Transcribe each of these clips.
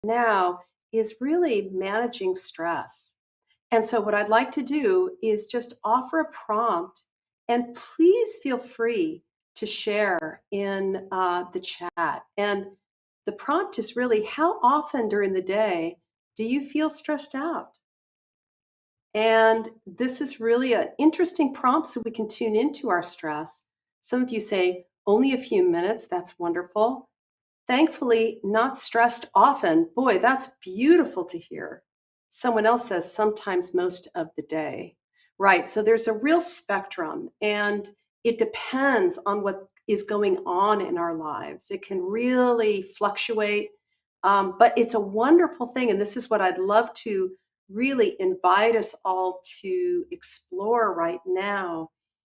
now is really managing stress. And so, what I'd like to do is just offer a prompt, and please feel free to share in the chat. And the prompt is really, how often during the day do you feel stressed out? And this is really an interesting prompt so we can tune into our stress. Some of you say, only a few minutes. That's wonderful. Thankfully, not stressed often. Boy, that's beautiful to hear. Someone else says sometimes most of the day. Right. So there's a real spectrum, and it depends on what is going on in our lives. It can really fluctuate, but it's a wonderful thing. And this is what I'd love to really invite us all to explore right now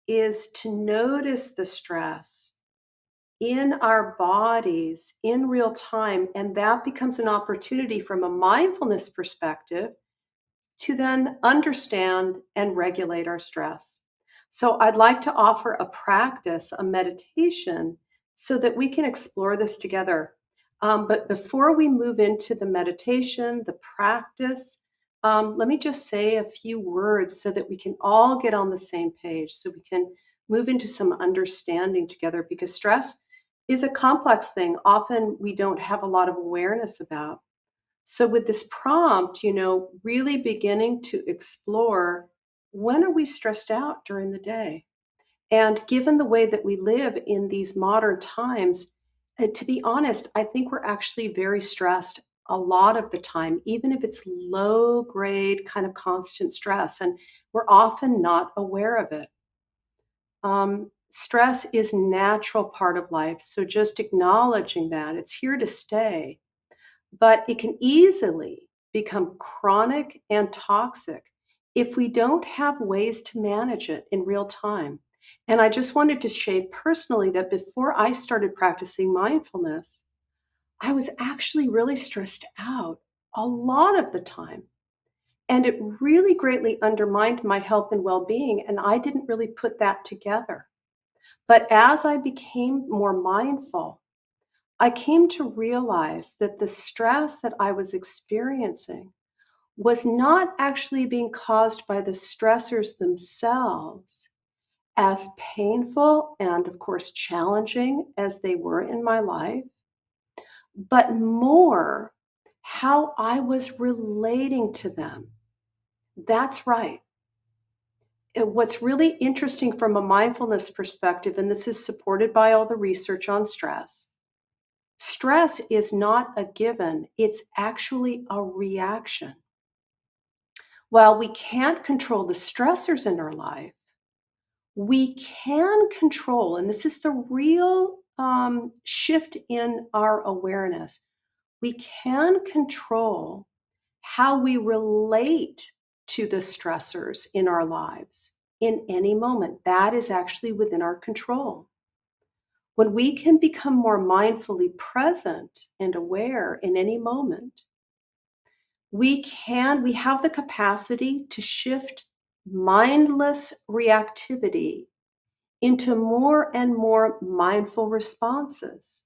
is to notice the stress in our bodies in real time. And that becomes an opportunity from a mindfulness perspective to then understand and regulate our stress. So, I'd like to offer a practice, a meditation, so that we can explore this together. But before we move into the meditation, the practice, let me just say a few words so that we can all get on the same page, so we can move into some understanding together because stress is a complex thing. Often we don't have a lot of awareness about. So, with this prompt, really beginning to explore, when are we stressed out during the day? And given the way that we live in these modern times, to be honest, I think we're actually very stressed a lot of the time, even if it's low grade, kind of constant stress, and we're often not aware of it. Stress is natural part of life. So, just acknowledging that it's here to stay, but it can easily become chronic and toxic if we don't have ways to manage it in real time. And I just wanted to share personally that before I started practicing mindfulness, I was actually really stressed out a lot of the time. And it really greatly undermined my health and well being. And I didn't really put that together. But as I became more mindful, I came to realize that the stress that I was experiencing was not actually being caused by the stressors themselves, as painful and, of course, challenging as they were in my life, but more how I was relating to them. That's right. And what's really interesting from a mindfulness perspective, and this is supported by all the research on stress, stress is not a given, it's actually a reaction. While we can't control the stressors in our life, we can control, and this is the real shift in our awareness, we can control how we relate to the stressors in our lives in any moment. That is actually within our control. When we can become more mindfully present and aware in any moment, we have the capacity to shift mindless reactivity into more and more mindful responses.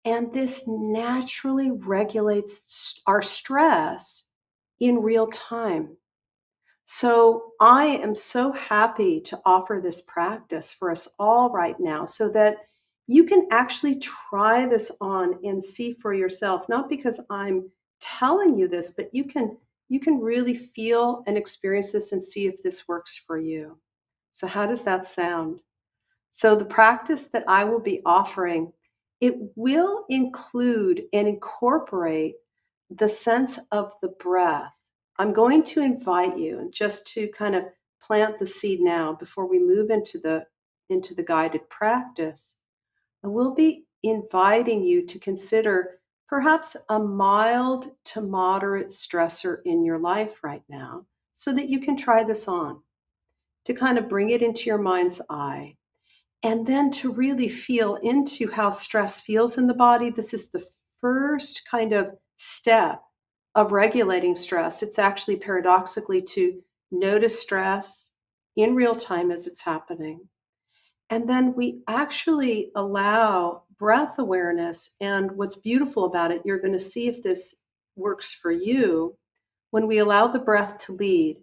And this naturally regulates our stress in real time. So I am so happy to offer this practice for us all right now so that you can actually try this on and see for yourself, not because I'm telling you this, but you can really feel and experience this and see if this works for you. So how does that sound? So the practice that I will be offering, it will include and incorporate the sense of the breath. I'm going to invite you, and just to kind of plant the seed now before we move into the guided practice, I will be inviting you to consider perhaps a mild to moderate stressor in your life right now so that you can try this on to kind of bring it into your mind's eye. And then to really feel into how stress feels in the body. This is the first kind of step of regulating stress. It's actually paradoxically to notice stress in real time as it's happening. And then we actually allow breath awareness. And what's beautiful about it, you're going to see if this works for you, when we allow the breath to lead,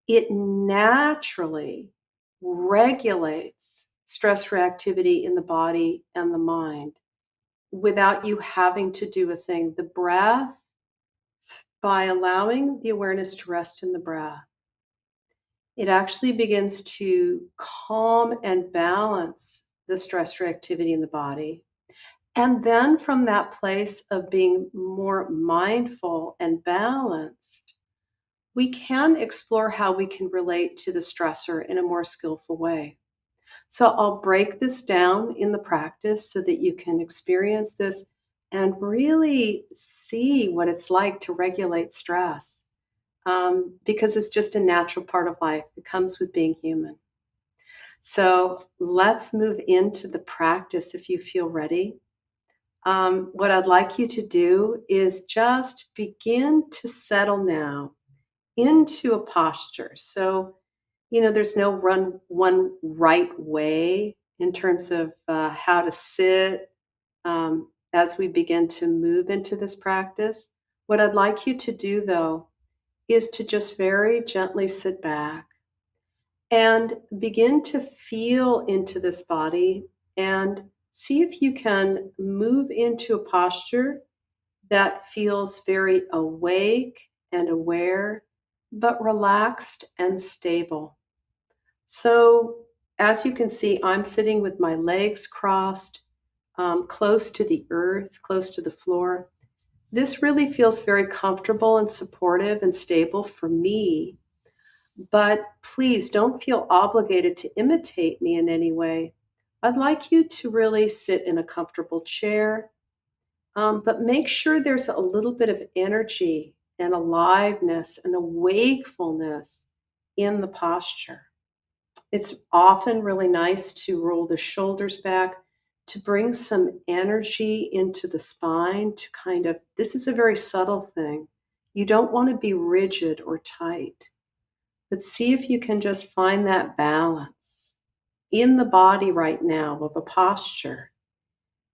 it naturally regulates stress reactivity in the body and the mind without you having to do a thing. The breath, by allowing the awareness to rest in the breath, it actually begins to calm and balance the stress reactivity in the body. And then from that place of being more mindful and balanced, we can explore how we can relate to the stressor in a more skillful way. So I'll break this down in the practice so that you can experience this and really see what it's like to regulate stress, because it's just a natural part of life. It comes with being human. So let's move into the practice if you feel ready. What I'd like you to do is just begin to settle now into a posture. So, there's no one right way in terms of how to sit as we begin to move into this practice. What I'd like you to do, though, is to just very gently sit back and begin to feel into this body and see if you can move into a posture that feels very awake and aware, but relaxed and stable. So, as you can see, I'm sitting with my legs crossed, close to the earth, close to the floor. This really feels very comfortable and supportive and stable for me. But please don't feel obligated to imitate me in any way. I'd like you to really sit in a comfortable chair, but make sure there's a little bit of energy and aliveness and a wakefulness in the posture. It's often really nice to roll the shoulders back to bring some energy into the spine to this is a very subtle thing. You don't want to be rigid or tight, but see if you can just find that balance in the body right now of a posture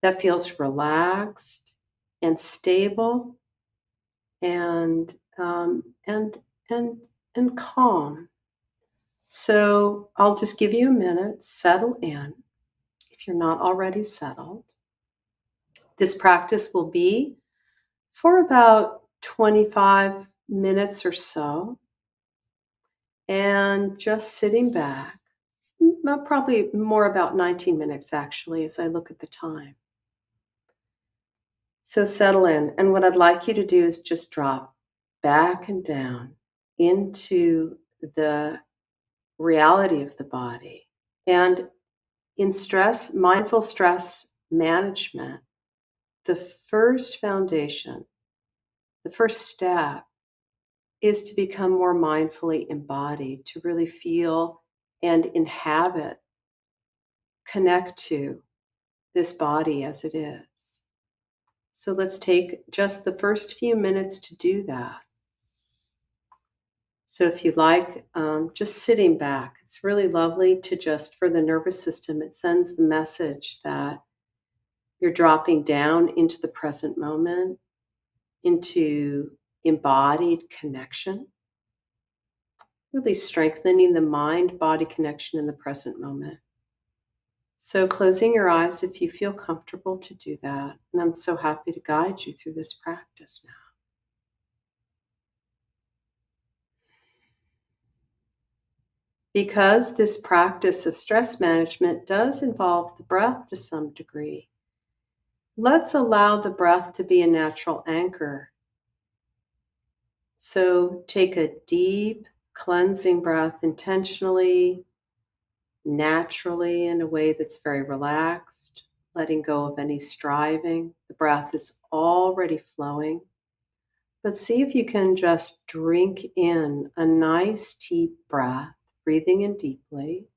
that feels relaxed and stable and and calm. So I'll just give you a minute, settle in if you're not already settled. This practice will be for about 25 minutes or so, and just sitting back, probably more about 19 minutes actually as I look at the time. So settle in. And what I'd like you to do is just drop back and down into the reality of the body. And in mindful stress management, the first foundation, the first step is to become more mindfully embodied, to really feel and inhabit, connect to this body as it is. So let's take just the first few minutes to do that. So if you like, just sitting back, it's really lovely to just, for the nervous system, it sends the message that you're dropping down into the present moment, into embodied connection, really strengthening the mind-body connection in the present moment. So closing your eyes if you feel comfortable to do that. And I'm so happy to guide you through this practice now. Because this practice of stress management does involve the breath to some degree, let's allow the breath to be a natural anchor. So take a deep, cleansing breath intentionally, naturally, in a way that's very relaxed, letting go of any striving. The breath is already flowing. But see if you can just drink in a nice deep breath, breathing in deeply,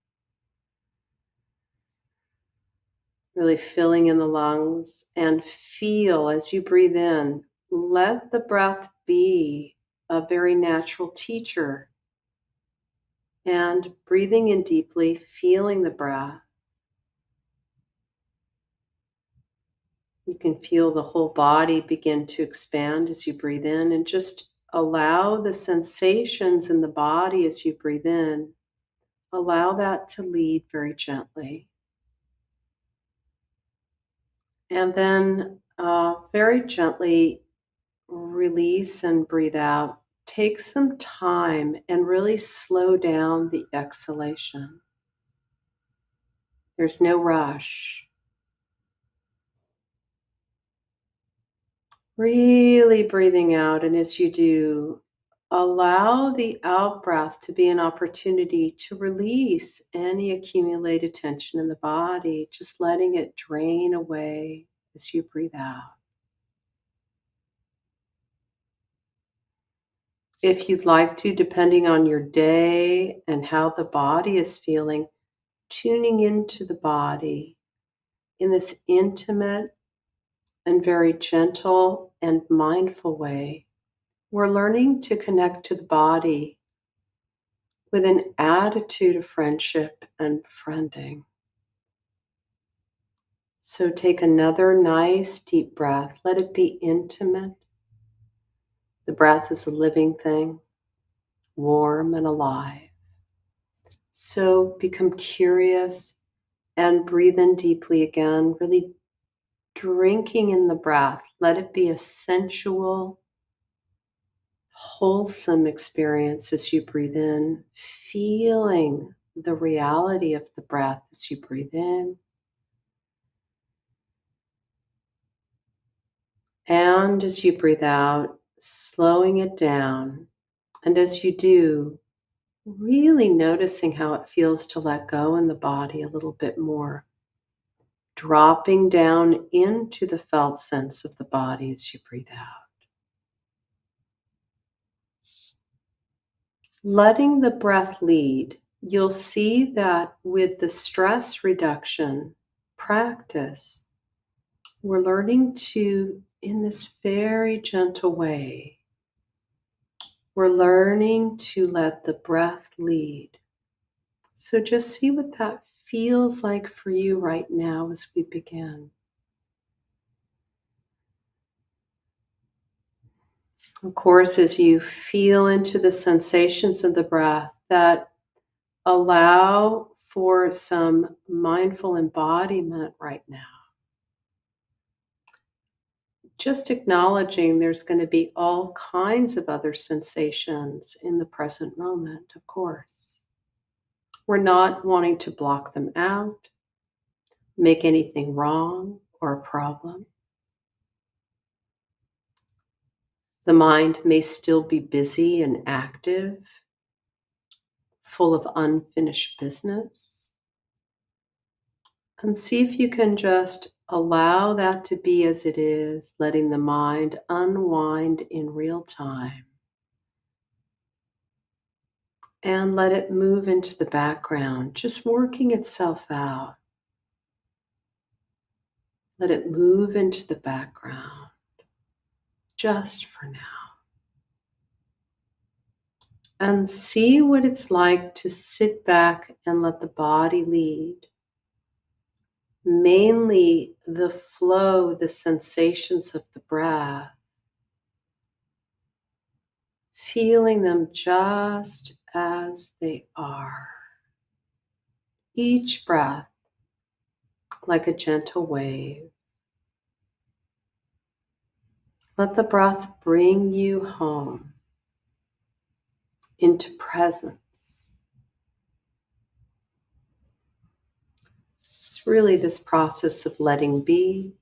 really filling in the lungs, and feel as you breathe in, let the breath be a very natural teacher. And breathing in deeply, feeling the breath. You can feel the whole body begin to expand as you breathe in, and just allow the sensations in the body as you breathe in. Allow that to lead very gently. And then very gently release and breathe out. Take some time and really slow down the exhalation. There's no rush. Really breathing out, and as you do, allow the out breath to be an opportunity to release any accumulated tension in the body, just letting it drain away as you breathe out. If you'd like to, depending on your day and how the body is feeling, tuning into the body in this intimate and very gentle and mindful way. We're learning to connect to the body with an attitude of friendship and befriending. So take another nice deep breath. Let it be intimate. The breath is a living thing, warm and alive. So become curious and breathe in deeply again, really drinking in the breath. Let it be a sensual, wholesome experience as you breathe in, feeling the reality of the breath as you breathe in. And as you breathe out, slowing it down. And as you do, really noticing how it feels to let go in the body a little bit more. Dropping down into the felt sense of the body as you breathe out. Letting the breath lead, you'll see that with the stress reduction practice, we're learning to, in this very gentle way, we're learning to let the breath lead. So just see what that feels like for you right now as we begin. Of course, as you feel into the sensations of the breath that allow for some mindful embodiment right now. Just acknowledging there's going to be all kinds of other sensations in the present moment, of course. We're not wanting to block them out, make anything wrong or a problem. The mind may still be busy and active, full of unfinished business. And see if you can just allow that to be as it is, letting the mind unwind in real time. And let it move into the background, just working itself out. Let it move into the background, just for now. And see what it's like to sit back and let the body lead. Mainly the flow, the sensations of the breath. Feeling them just as they are. Each breath like a gentle wave. Let the breath bring you home into presence. It's really this process of letting be.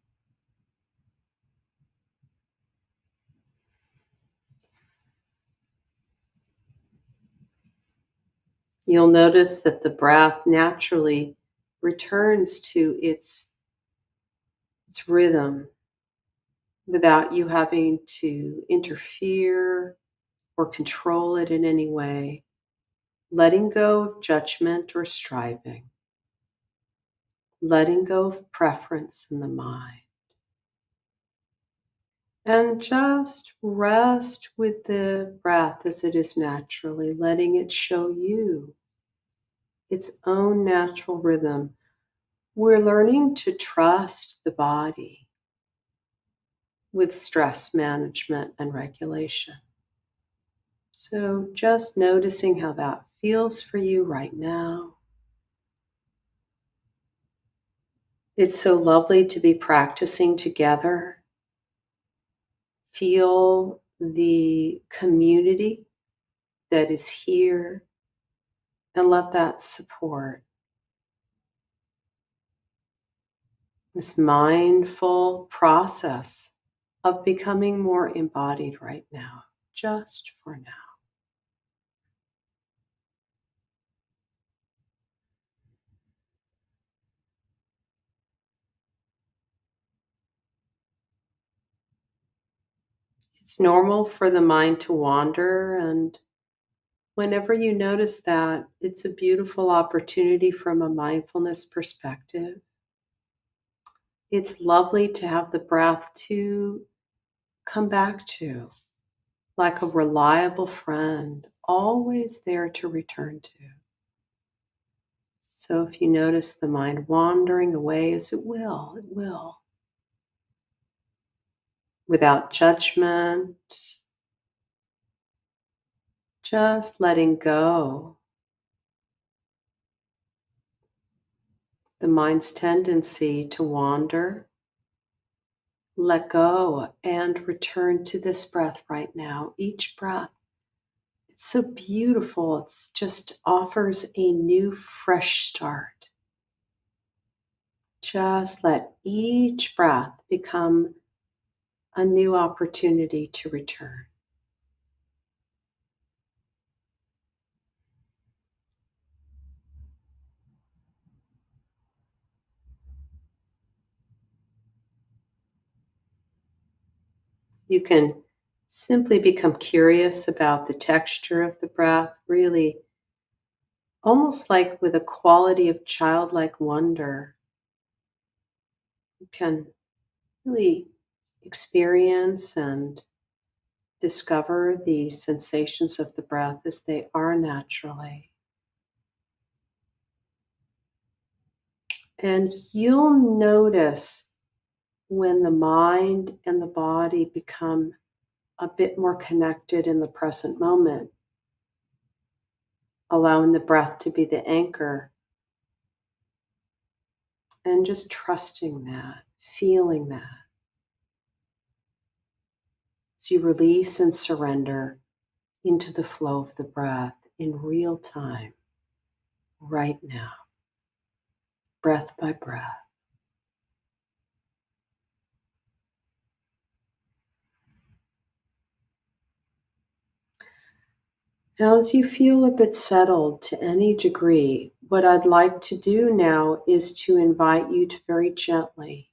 You'll notice that the breath naturally returns to its rhythm without you having to interfere or control it in any way, letting go of judgment or striving, letting go of preference in the mind. And just rest with the breath as it is naturally, letting it show you its own natural rhythm. We're learning to trust the body. with stress management and regulation. So just noticing how that feels for you right now. It's so lovely to be practicing together. Feel the community that is here and let that support this mindful process of becoming more embodied right now, just for now. It's normal for the mind to wander, and whenever you notice that, it's a beautiful opportunity from a mindfulness perspective. It's lovely to have the breath to come back to, like a reliable friend, always there to return to. So if you notice the mind wandering away, as it will, without judgment, just letting go the mind's tendency to wander, let go and return to this breath right now. Each breath, it's so beautiful. It's just offers a new, fresh start. Just let each breath become a new opportunity to return. You can simply become curious about the texture of the breath, really almost like with a quality of childlike wonder. You can really experience and discover the sensations of the breath as they are naturally. And you'll notice when the mind and the body become a bit more connected in the present moment, allowing the breath to be the anchor and just trusting that, feeling that as you release and surrender into the flow of the breath in real time, right now, breath by breath. Now, as you feel a bit settled to any degree, what I'd like to do now is to invite you to very gently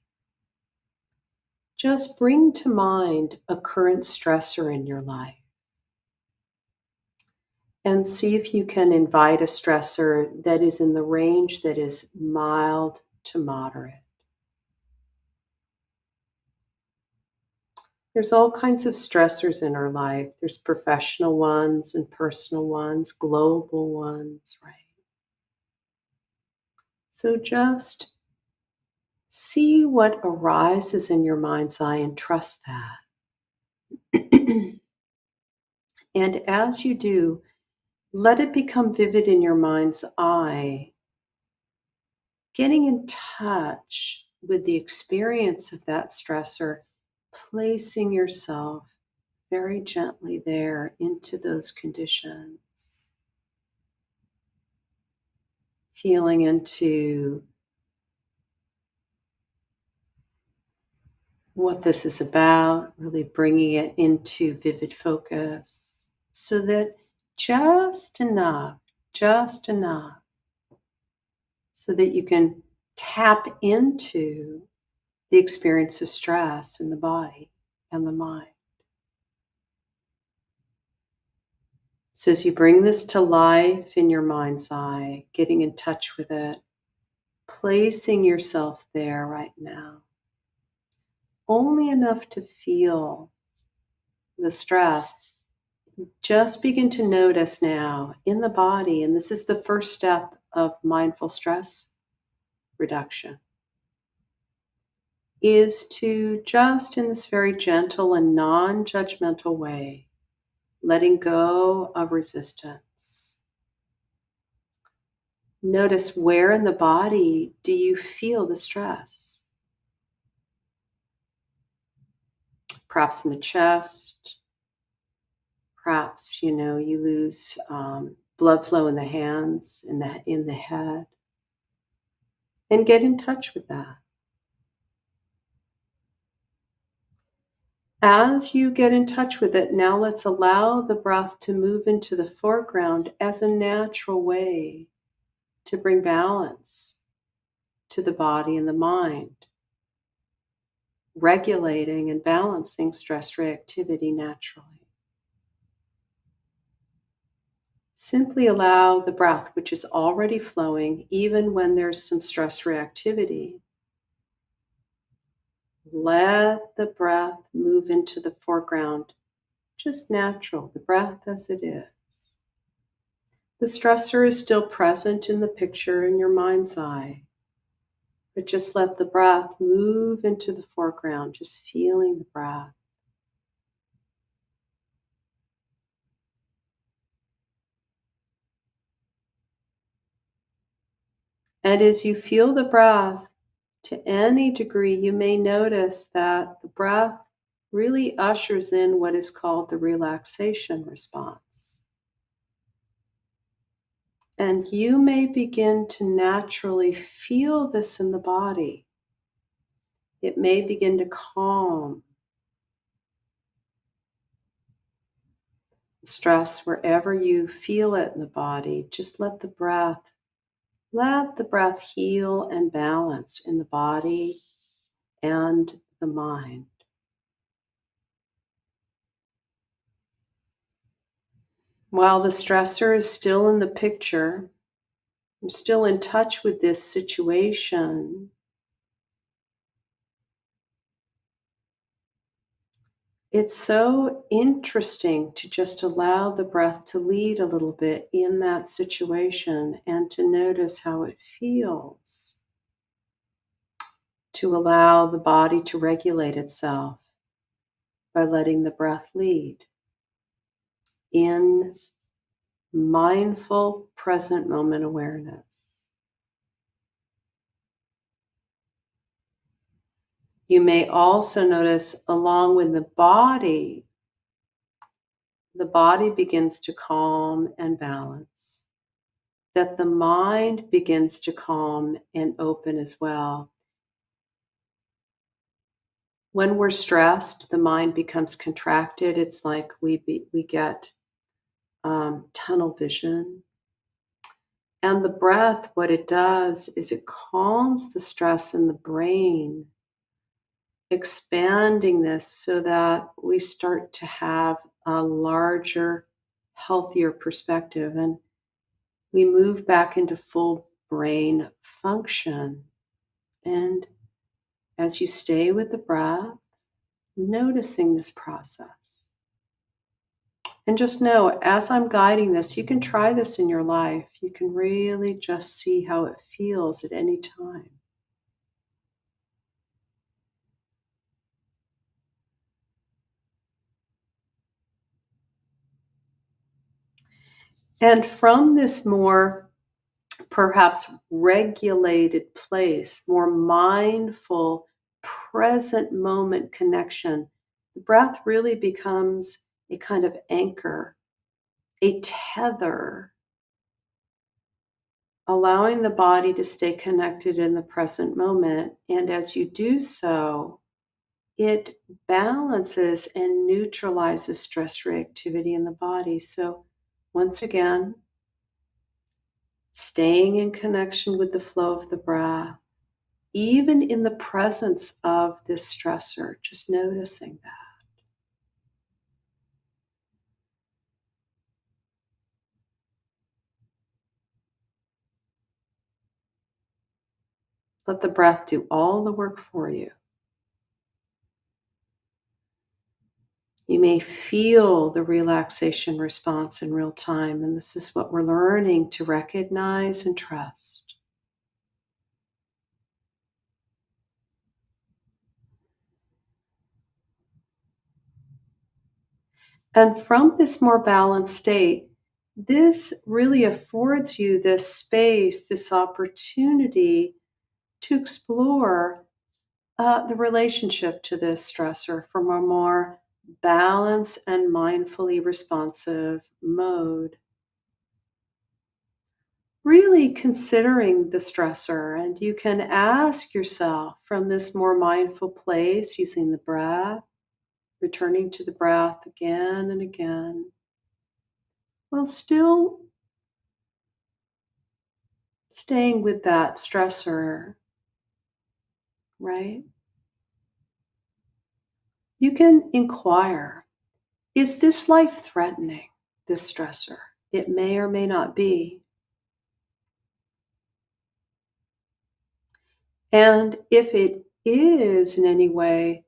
just bring to mind a current stressor in your life and see if you can invite a stressor that is in the range that is mild to moderate. There's all kinds of stressors in our life. There's professional ones and personal ones, global ones, right? So just see what arises in your mind's eye and trust that. And as you do, let it become vivid in your mind's eye, getting in touch with the experience of that stressor, placing yourself very gently there into those conditions, feeling into what this is about, really bringing it into vivid focus so that just enough, just enough, so that you can tap into the experience of stress in the body and the mind. So as you bring this to life in your mind's eye, getting in touch with it, placing yourself there right now, only enough to feel the stress. Just begin to notice now in the body, and this is the first step of mindful stress reduction. is to just in this very gentle and non judgmental way, letting go of resistance. Notice where in the body do you feel the stress? Perhaps in the chest, perhaps, you lose blood flow in the hands, in the head, and get in touch with that. As you get in touch with it, now let's allow the breath to move into the foreground as a natural way to bring balance to the body and the mind, regulating and balancing stress reactivity naturally. Simply allow the breath, which is already flowing, even when there's some stress reactivity. Let the breath move into the foreground, just natural, the breath as it is. The stressor is still present in the picture in your mind's eye, but just let the breath move into the foreground, just feeling the breath. And as you feel the breath, to any degree, you may notice that the breath really ushers in what is called the relaxation response. And you may begin to naturally feel this in the body. It may begin to calm stress wherever you feel it in the body. Just let the breath heal and balance in the body and the mind. While the stressor is still in the picture, I'm still in touch with this situation. It's so interesting to just allow the breath to lead a little bit in that situation and to notice how it feels, to allow the body to regulate itself by letting the breath lead in mindful present moment awareness. You may also notice along with the body begins to calm and balance, that the mind begins to calm and open as well. When we're stressed, the mind becomes contracted. It's like we get tunnel vision. And the breath, what it does is it calms the stress in the brain, expanding this so that we start to have a larger, healthier perspective. And we move back into full brain function. And as you stay with the breath, noticing this process. And just know, as I'm guiding this, you can try this in your life. You can really just see how it feels at any time. And from this more perhaps regulated place, more mindful, present moment connection, the breath really becomes a kind of anchor, a tether, allowing the body to stay connected in the present moment. And as you do so, it balances and neutralizes stress reactivity in the body. So, once again, staying in connection with the flow of the breath, even in the presence of this stressor, just noticing that. Let the breath do all the work for you. You may feel the relaxation response in real time, and this is what we're learning to recognize and trust. And from this more balanced state, this really affords you this space, this opportunity to explore the relationship to this stressor from a more balanced and mindfully responsive mode. Really considering the stressor, and you can ask yourself from this more mindful place using the breath, returning to the breath again and again, while still staying with that stressor, right? You can inquire, is this life threatening, this stressor? It may or may not be. And if it is in any way,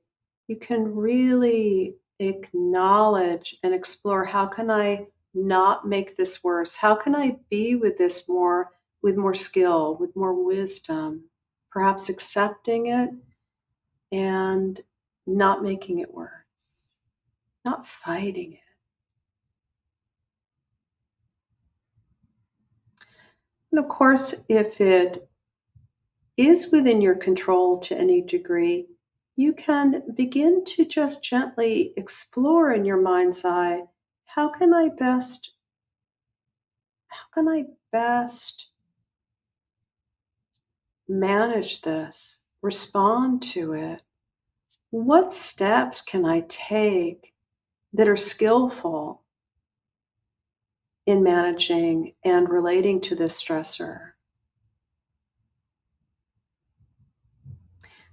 you can really acknowledge and explore, how can I not make this worse? How can I be with this more, with more skill, with more wisdom? Perhaps accepting it and not making it worse, not fighting it. And of course, if it is within your control to any degree, you can begin to just gently explore in your mind's eye, how can I best how can I best manage this, respond to it? What steps can I take that are skillful in managing and relating to this stressor?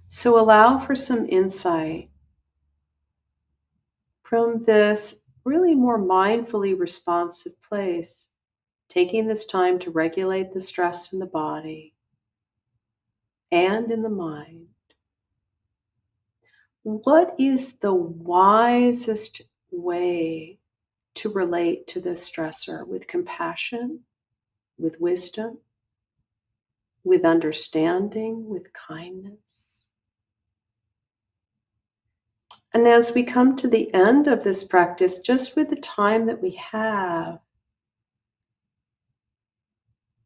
So allow for some insight from this really more mindfully responsive place, taking this time to regulate the stress in the body and in the mind. What is the wisest way to relate to this stressor? With compassion, with wisdom, with understanding, with kindness. And as we come to the end of this practice, just with the time that we have,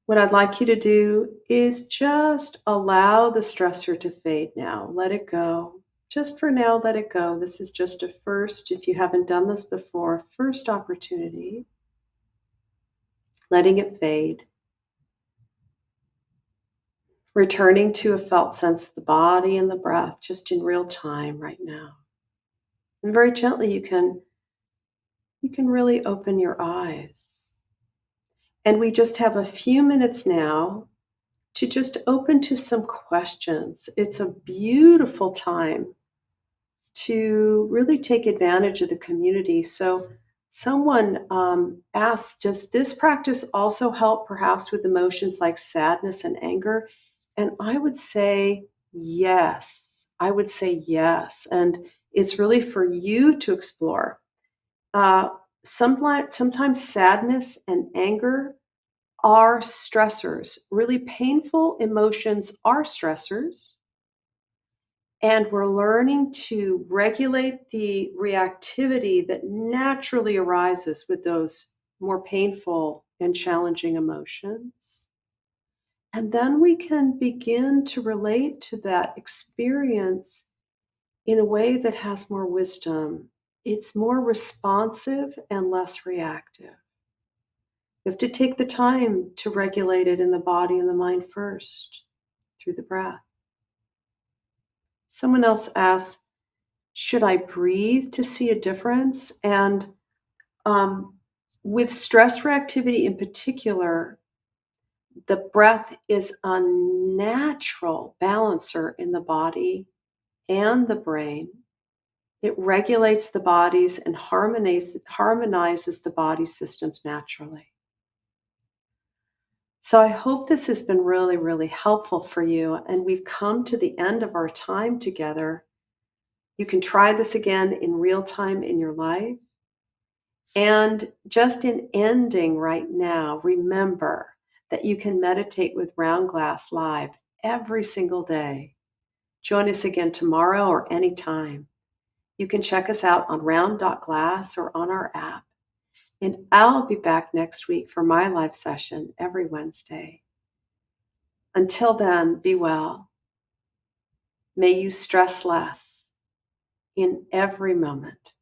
what I'd like you to do is just allow the stressor to fade now. Let it go. Just for now, let it go. This is just a first, if you haven't done this before, first opportunity. Letting it fade. Returning to a felt sense of the body and the breath just in real time right now. And very gently you can really open your eyes. And we just have a few minutes now to just open to some questions. It's a beautiful time to really take advantage of the community. So, someone asked, does this practice also help perhaps with emotions like sadness and anger? And I would say yes. I would say yes. And it's really for you to explore. Uh, sometimes sadness and anger are stressors. Really painful emotions are stressors. And we're learning to regulate the reactivity that naturally arises with those more painful and challenging emotions. And then we can begin to relate to that experience in a way that has more wisdom. It's more responsive and less reactive. You have to take the time to regulate it in the body and the mind first through the breath. Someone else asks, should I breathe to see a difference? And um, with stress reactivity in particular, the breath is a natural balancer in the body and the brain. It regulates the bodies and harmonizes the body systems naturally. So I hope this has been really, really helpful for you. And we've come to the end of our time together. You can try this again in real time in your life. And just in ending right now, remember that you can meditate with Round Glass live every single day. Join us again tomorrow or anytime. You can check us out on round.glass or on our app. And I'll be back next week for my live session every Wednesday. Until then, be well. May you stress less in every moment.